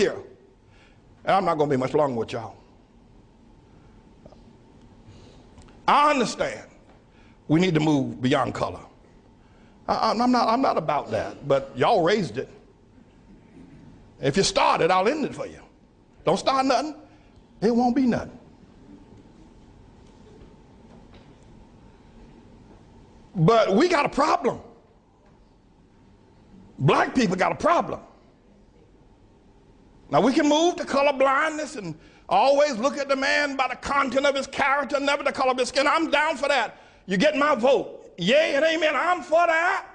Here, and I'm not going to be much longer with y'all. I understand we need to move beyond color. I'm not about that, but y'all raised it. If you start it, I'll end it for you. Don't start nothing, it won't be nothing. But we got a problem. Black people got a problem. Now we can move to color blindness and always look at the man by the content of his character, never the color of his skin. I'm down for that. You get my vote. Yay and amen. I'm for that.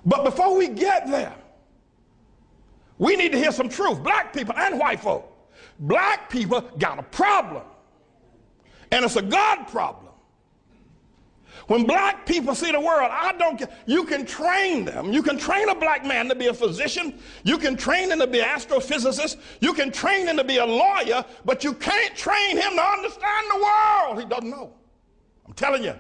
But before we get there, we need to hear some truth. Black people and white folk. Black people got a problem. And it's a God problem. When black people see the world, I don't care. You can train them. You can train a black man to be a physician. You can train him to be an astrophysicist. You can train him to be a lawyer, but you can't train him to understand the world. He doesn't know. I'm telling you.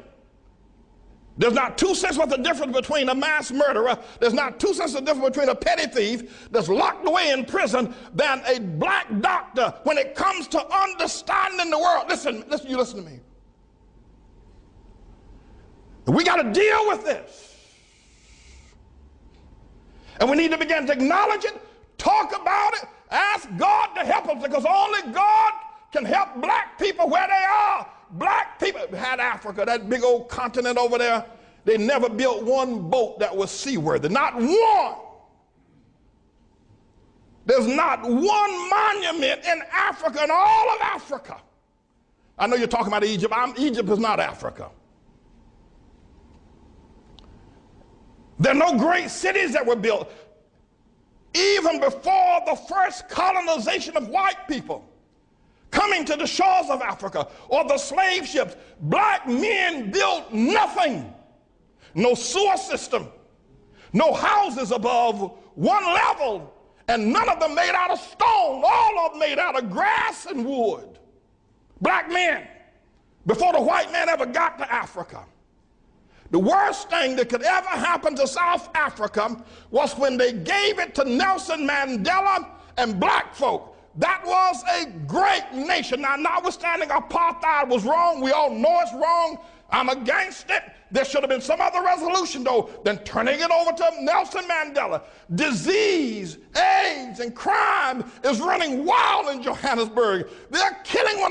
There's not 2 cents worth of difference between a mass murderer. There's not 2 cents of difference between a petty thief that's locked away in prison than a black doctor when it comes to understanding the world. Listen, you listen to me. We got to deal with this. And we need to begin to acknowledge it, talk about it, ask God to help us, because only God can help black people where they are. Black people had Africa, that big old continent over there. They never built one boat that was seaworthy. Not one. There's not one monument in Africa, in all of Africa. I know you're talking about Egypt. Egypt is not Africa. There are no great cities that were built. Even before the first colonization of white people coming to the shores of Africa or the slave ships, black men built nothing. No sewer system, no houses above one level, and none of them made out of stone. All of them made out of grass and wood. Black men, before the white man ever got to Africa. The worst thing that could ever happen to South Africa was when they gave it to Nelson Mandela and black folk. That was a great nation. Now, notwithstanding apartheid was wrong, we all know it's wrong. I'm against it. There should have been some other resolution, though, than turning it over to Nelson Mandela. Disease, AIDS, and crime is running wild in Johannesburg. They're killing one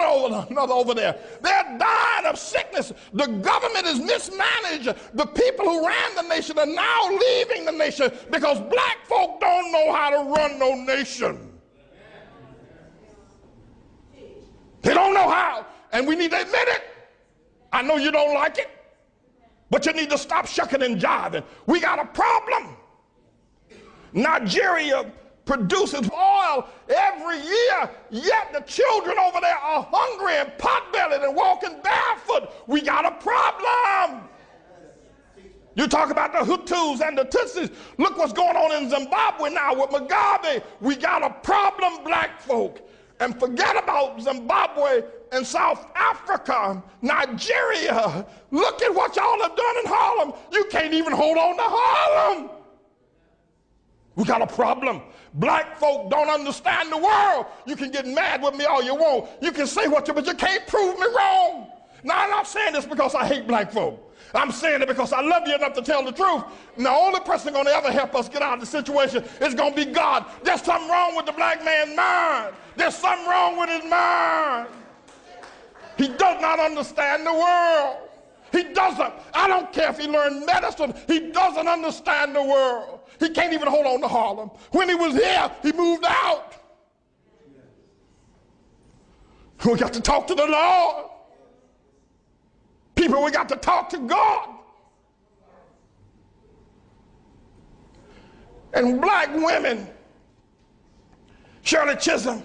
another over there. They're dying of sickness. The government is mismanaged. The people who ran the nation are now leaving the nation because black folk don't know how to run no nation. They don't know how, and we need to admit it. I know you don't like it, but you need to stop shucking and jiving. We got a problem. Nigeria produces oil every year, yet the children over there are hungry and pot-bellied and walking barefoot. We got a problem. You talk about the Hutus and the Tutsis. Look what's going on in Zimbabwe now with Mugabe. We got a problem, black folk. And forget about Zimbabwe and South Africa, Nigeria. Look at what y'all have done in Harlem. You can't even hold on to Harlem. We got a problem. Black folk don't understand the world. You can get mad with me all you want. You can say what you, but you can't prove me wrong. Now, I'm not saying this because I hate black folk. I'm saying it because I love you enough to tell the truth. And the only person going to ever help us get out of the situation is going to be God. There's something wrong with the black man's mind. There's something wrong with his mind. He does not understand the world. He doesn't. I don't care if he learned medicine. He doesn't understand the world. He can't even hold on to Harlem. When he was here, he moved out. We got to talk to the Lord. People, we got to talk to God. And black women, Shirley Chisholm,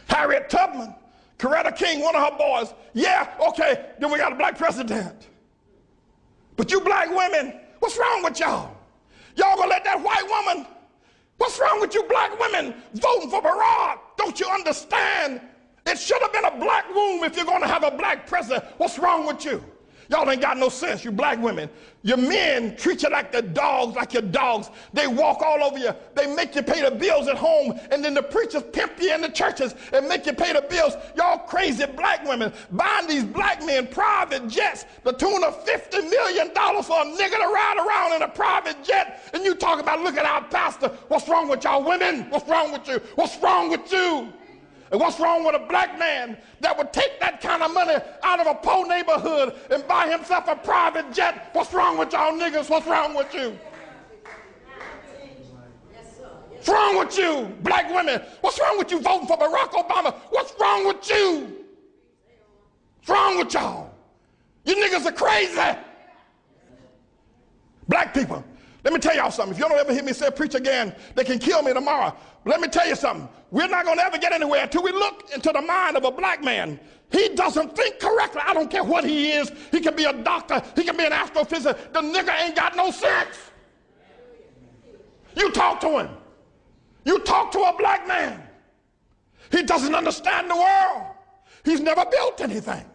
Harriet Tubman, Coretta King, one of her boys. Yeah, okay, then we got a black president. But you black women, what's wrong with y'all? Y'all gonna let that white woman, what's wrong with you black women voting for Barack? Don't you understand? It should have been a black womb if you're going to have a black president. What's wrong with you? Y'all ain't got no sense, you black women. Your men treat you like the dogs, like your dogs. They walk all over you. They make you pay the bills at home, and then the preachers pimp you in the churches and make you pay the bills. Y'all crazy black women buying these black men private jets, the tune of $50 million for a nigga to ride around in a private jet, and you talk about, look at our pastor. What's wrong with y'all women? What's wrong with you? What's wrong with you? And what's wrong with a black man that would take that kind of money out of a poor neighborhood and buy himself a private jet? What's wrong with y'all niggas? What's wrong with you? What's wrong with you, black women? What's wrong with you voting for Barack Obama? What's wrong with you? What's wrong with y'all? You niggas are crazy. Black people, let me tell y'all something. If you don't ever hear me say preach again, they can kill me tomorrow. But let me tell you something. We're not going to ever get anywhere until we look into the mind of a black man. He doesn't think correctly. I don't care what he is. He can be a doctor. He can be an astrophysicist. The nigga ain't got no sense. You talk to him. You talk to a black man. He doesn't understand the world. He's never built anything.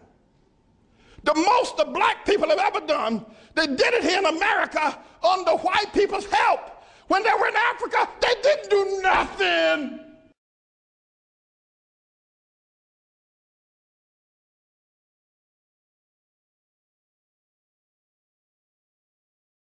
The most the black people have ever done, they did it here in America under white people's help. When they were in Africa, they didn't do nothing.